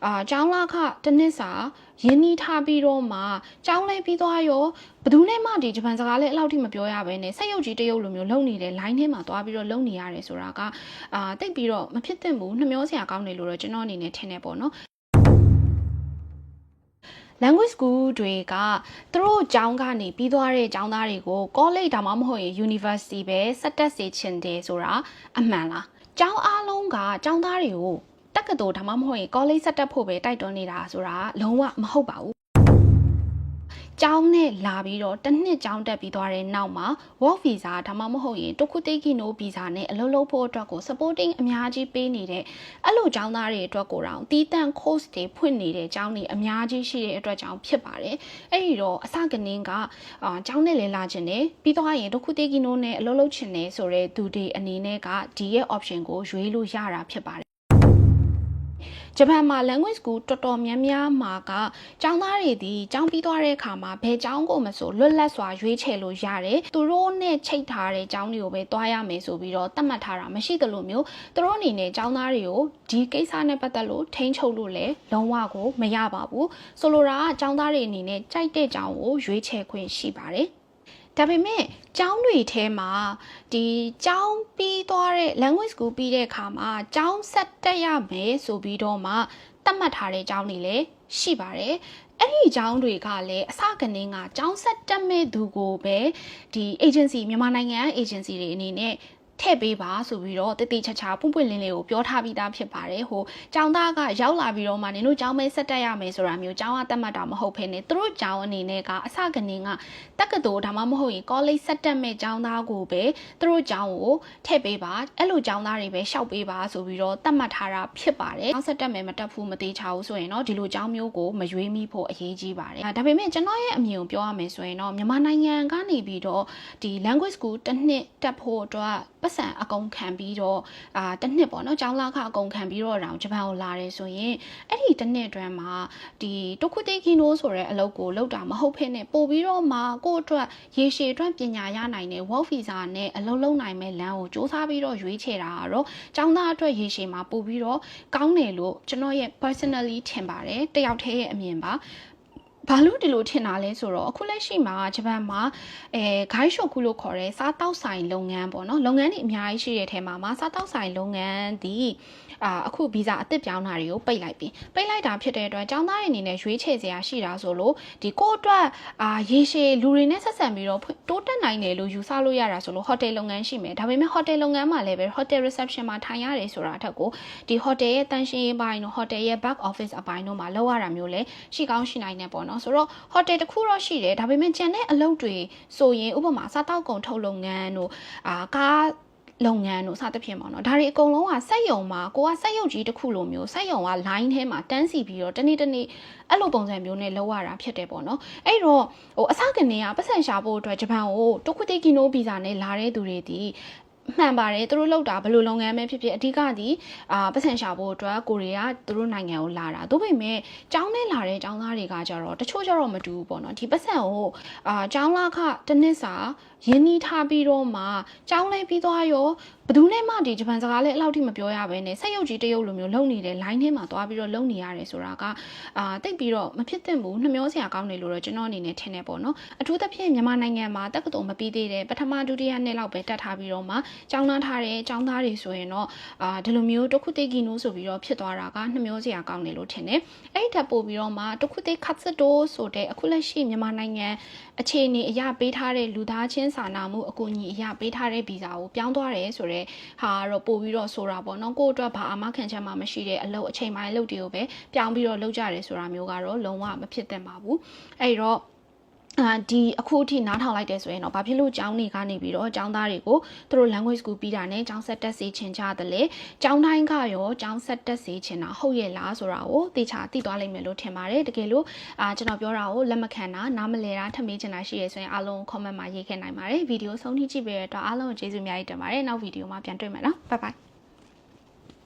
ကျောင်းလာခတစ်နှစ်စာရင်းနှီးထားပြီးတော့မှကျောင်းလဲပြီးသွားရောဘယ်သူနဲ့မှဒီဂျပန်စကားလဲအလောက်ထိမပြောရဘဲနဲ့စက်ရုပ်ကြီးတရုပ်လိုမျိုးလုံနေတဲ့ line ထဲမှာသွားပြီးတော့လုံနေရတယ်ဆိုတာကတိတ်ပြီးတော့မဖြစ်သင့်ဘူးနှမျောစရာကောင်းတယ်လို့တော့ကျွန်တော်အနေနဲ့ထင်နေပေါ့နော်language school တွေကသူတို့ကျောင်းကနေပြီးသွားတဲ့ကျောင်းသားတွေကို college ဒါမှမဟုတ်ရင် university ပဲဆက်တက်စေချင်တယ်ဆိုတာအမှန်လားကျောင်းအားလုံးကကျောင်းသားတွေကိုတက္ကသိုလ်ဒါမှမဟုတ်ရင် college ဆက်တက်ဖို့ပဲတိုက်တွန်းနေတာဆိုတာလုံးဝမဟုတ်ပါဘူးကျောင်းနဲ့လာပြီးတော့တစ်နှစ်ကျောင်းတက်ပြီးသွားတဲ့နောက်မှာ work visa ဒါမှမဟုတ်ရင်တခုတေးကီနို visa နဲ့အလုပ်လုပ်ဖို့အတွက်ကို supporting အများကြီးပေးနေတဲ့အဲ့လိုကျောင်းသားတွေအတွက်ကိုတော့တီးတန့် course တွေဖွင့်နေတဲ့ကျောင်းတွေအများကြီးရှိတဲ့အတွက်ကြောင့်ဖြစ်ပါတယ်အဲ့ဒီတော့အစကနင်းကကျောင်းနဲ့လဲလာခြင်းနဲ့ပြီးတော့ရင်တခုတေးကီနိုနဲ့အလုပ်လုပ်ခြင်းနဲ့ဆိုတဲ့သူတွေအနေနဲ့ကဒီရဲ့ option ကိုရွေးလို့ရတာဖြစ်ပါတယ်ဂျပန်မှာ language school တော်တော်များများမှာကကျောင်းသားတွေဒီကျောင်းပြီးသွားတဲ့အခါမှာဘယ်ကျောင်းကိုမဆိုလွတ်လပ်စွာရွေးချယ်လို့ရတယ်သူတို့နဲ့ချိတ်ထားတဲ့ကျောင်းတွေကိုပဲတွားရမယ်ဆိုပြီးတော့သတ်မှတ်ထားတာမရှိသလိုမျိုးသူတို့အနေနဲ့ကျောင်းသားတွေကိုဒီကိစ္စနဲ့ပတ်သက်လို့ထိန်းချုပ်လို့လည်းလုံးဝကိုမရပါဘူးဆိုလိုတာကကျောင်းသားတွေအနေနဲ့ကြိုက်တဲ့ကျောင်းကိုရွေးချယ်ခွင့်ရှိပါတယ်ဒါပေမဲ့ကျောင်းတွေထဲမှာဒီကျောင်းပြီးသွားတဲ့ language school ပြီးတဲ့အခါမှာကျောင်းဆက်တက်ရမယ်ဆိုပြီးတော့မှသတ်မှတ်ထားတဲ့ကျောင်းတွေလည်းရှိပါတယ်အဲ့ဒီကျောင်းတွေကလည်းအစကနေကကျောင်းဆက်တက်မဲ့သူကိုပဲဒီ agency မြန်မာနိုင်ငံ agency တွေအနေနဲ့ထည့်ပေးပါဆိုပြီးတော့တတိချာချာပွင့်ပွင့်လင်းလင်းကိုပြောထားပြီးသားဖြစ်ပါတယ်ဟိုကျောင်းသားကရောက်လာပြီးတော့မှနင်တို့ကျောင်းမဲဆက်တက်ရမယ်ဆိုတာမျိုးကျောင်းကတတ်မှတ်တာမဟုတ်ဘဲနဲ့သူတို့ကျောင်းအနေနဲ့ကအစကနေကတက္ကသိုလ်ဒါမှမဟုတ်ရင် college ဆက်တက်မဲ့ကျောင်းသားကိုပဲသူတို့ကျောင်းကိုထည့်ပေးပါအဲ့လိုကျောင်းသားတွေပဲရှောက်ပေးပါဆိုပြီးတော့တတ်မှတ်ထားတာဖြစ်ပါတယ်ကျောင်းဆက်တက်မယ်မတက်ဘူးမသေးချဘူးဆိုရင်တော့ဒီလိုကျောင်းမျိုးကိုမရွေးမိဖို့အရေးကြီးပါတယ်ဒါပေမဲ့ကျွန်တော်ရဲ့အမြင်ကိုပြောရမယ်ဆိုရင်တော့မြန်မာနိုင်ငံကနေပြီးတော့ဒီ language school တစ်နှစ်တက်ဖို့အတွက်ပတ်စံအကုန်ခံပြီးတော့တစ်နှစ်ပေါ့နော်ကျောင်းလာခအကုန်ခံပြီးတော့တောင်ဂျပန်ကိုလာတယ်ဆိုရင်အဲ့ဒီတစ်နှစ်အတွင်းမှာဒီတခုတေးကီနိုဆိုတဲ့အလုပ်ကိုလုပ်တာမဟုတ်ဖြစ်နေပို့ပြီးတော့မှကိုယ့်အတွက်ရေရှည်အတွက်ပညာရနိုင်တဲ့ work visa နဲ့အလုပ်လုပ်နိုင်မဲ့လမ်းကိုစူးစမ်းပြီးတော့ရွေးချယ်တာကတော့ကျောင်းသားအတွက်ရေရှည်မှာပို့ပြီးတော့ကောင်းတယ်လို့ကျွန်တော်ရဲ့ personally ထင်ပါတယ်တယောက်တည်းရဲ့အမြင်ပါဘာလို့ဒီလိုထင်တာလဲဆိုတော့အခုလက်ရှိမှာဂျပန်မှာဂိုင်းရှော့ခုလို့ခေါ်တဲ့စားတောက်ဆိုင်လုပ်ငန်းပေါ့နော်လုပ်ငန်းတွေအများကြီးရှိတဲ့ထဲမှာစားတောက်ဆိုင်လုပ်ငန်းဒီအခုဗီဇာအသစ်ပြောင်းတာတွေကိုပိတ်လိုက်တာဖြစ်တဲ့အတွက်ကျောင်းသားတွေအနေနဲ့ရွေးချယ်စရာရှိတာဆိုလို့ဒီကိုအတွက်ရေရှည်လူတွေနဲ့ဆက်ဆံပြီးတော့တိုးတက်နိုင်တယ်လို့ယူဆလို့ရတာဆိုလို့ဟိုတယ်လုပ်ငန်းရှိမယ်ဒါပေမဲ့ဟိုတယ်လုပ်ငန်းမှာလည်းပဲ hotel reception မှာထိုင်ရတယ်ဆိုတာအထက်ကိုဒီဟိုတယ်ရဲ့တန်ရှင်းရေးပိုင်းတို့ဟိုတယ်ရဲ့ back office အပိုင်းတို့မှာလောက်ရတာမျိုးလည်းရှိကောင်းရှိနိုင်တယ်ပေါ့နော်ဆိုတော့ဟိုတယ်တစ်ခုတော့ရှိတယ်ဒါပေမဲ့ကျန်တဲ့အလုပ်တွေဆိုရင်ဥပမာစားတောက်ကုန်ထုတ်လုပ်ငန်းတို့ကားလုပ်ငန်းတို့စသဖြင့်ပေါ့နော်ဒါတွေအကုန်လုံးကစက်ရုံမှာကိုကစက်ရုံကြီးတစ်ခုလိုမျိုးစက်ရုံက line ထဲမှာတန်းစီပြီးတော့တနေ့အဲ့လိုပုံစံမျိုးနဲ့လောက်ရတာဖြစ်တယ်ပေါ့နော်အဲ့တော့အစကနေကပတ်စံရှာဖို့အတွက်ဂျပန်ကိုတခုတေးကီနိုဗီဇာနဲ့လာတဲ့သူတွေဒီမှန်ပါတယ်သူတို့လောက်တာဘယ်လိုလုပ်ငန်းပဲဖြစ်ဖြစ်အဓိကဒီပတ်စံရှာဖို့အတွက်ကိုရီးယားသူတို့နိုင်ငံကိုလာတာဒါပေမဲ့ကျောင်းနဲ့လာတဲ့ကျောင်းသားတွေကကြတော့တချို့ကြတော့မတူဘူးပေါ့နော်ဒီပတ်စံကိုကျောင်းလာခတစ်နှစ်စာရင်းနှီးထားပြီးတော့မှကျောင်းလဲပြီးသွားရောဘယ်သူနဲ့မှဒီဂျပန်စကားလဲအလောက်ထိမပြောရဘဲနဲ့စက်ရုပ်ကြီးတရုပ်လိုမျိုးလုံနေတဲ့ line ထဲမှာသွားပြီးတော့လုံနေရတယ်ဆိုတာကတိတ်ပြီးတော့မဖြစ်သင့်ဘူးနှမျောစရာကောင်းတယ်လို့တော့ကျွန်တော်အနေနဲ့ထင်နေပေါ့နော်အထူးသဖြင့်မြန်မာနိုင်ငံမှာတက္ကသိုလ်မပြီးသေးတဲ့ပထမဒုတိယနှစ်လောက်ပဲတက်ထားပြီးတော့မှကျောင်းသားထားတဲ့ကျောင်းသားတွေဆိုရင်တော့ဒီလိုမျိုးတခုတေးကီနိုဆိုပြီးတော့ဖြစ်သွားတာကနှမျောစရာကောင်းတယ်လို့ထင်တယ်အဲ့ဒီထပ်ပို့ပြီးတော့မှတခုတေးခတ်စတိုးဆိုတဲ့အခုလက်ရှိမြန်မာနိုင်ငံအခြေအနေအရာပေးထားတဲ့လူသားချင်းစာနာမှုအကူအညီအရာပေးထားတဲ့ဗီဇာကိုပြောင်းသွားတယ်ဆိုတော့ဟာတော့ပို့ပြီးတော့ဆိုတာပေါ့နော်ကိုယ့်အတွက်ဘာအာမခံချက်မှမရှိတဲ့အလုပ်အချိန်ပိုင်းအလုပ်တွေကိုပဲပြောင်းပြီးတော့လုပ်ကြတယ်ဆိုတာမျိုးကတော့လုံးဝမဖြစ်သင့်ပါဘူးအဲ့တော့ဒီအခုအထိနားထောင်လိုက်တယ်ဆိုရင်တော့ဘာဖြစ်လို့ကျောင်းတွေကနေပြီးတော့ကျောင်းသားတွေကိုသူတို့ language school ပြီးတာနဲ့ကျောင်းဆက်တက်စေချင်ကြတယ်လေကျောင်းတိုင်းကရောကျောင်းဆက်တက်စေချင်တာဟုတ်ရဲ့လားဆိုတာကိုသေချာသိသွားလိမ့်မယ်လို့ထင်ပါတယ်တကယ်လို့ကျွန်တော်ပြောတာကိုလက်မခံတာနားမလည်တာထမေးချင်တာရှိရဆိုရင်အားလုံး comment မှာရေးခဲ့နိုင်ပါတယ်ဗီဒီယိုဆုံးထိကြည့်ပေးတဲ့အတွက်အားလုံးကိုကျေးဇူးအများကြီးတင်ပါတယ်နောက်ဗီဒီယိုမှာပြန်တွေ့မယ်နော် bye bye